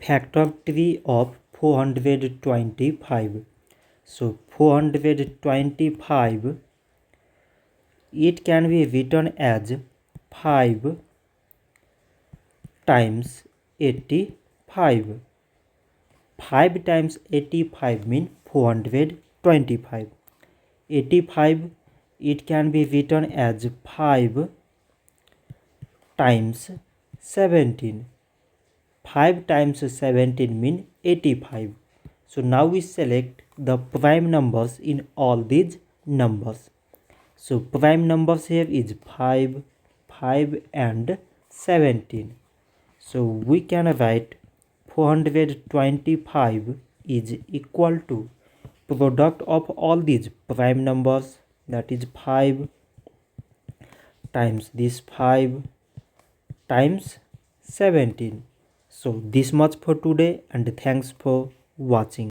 factory of 425. So 425, it can be written as 5 times 85. 5 times 85 means 425. 85, it can be written as 5 times 17. 5 times 17 means 85. So now we select the prime numbers in all these numbers. So prime numbers here is 5, 5 and 17. So we can write 425 is equal to product of all these prime numbers, that is 5 times this 5 times 17. So this much for today, and thanks for watching.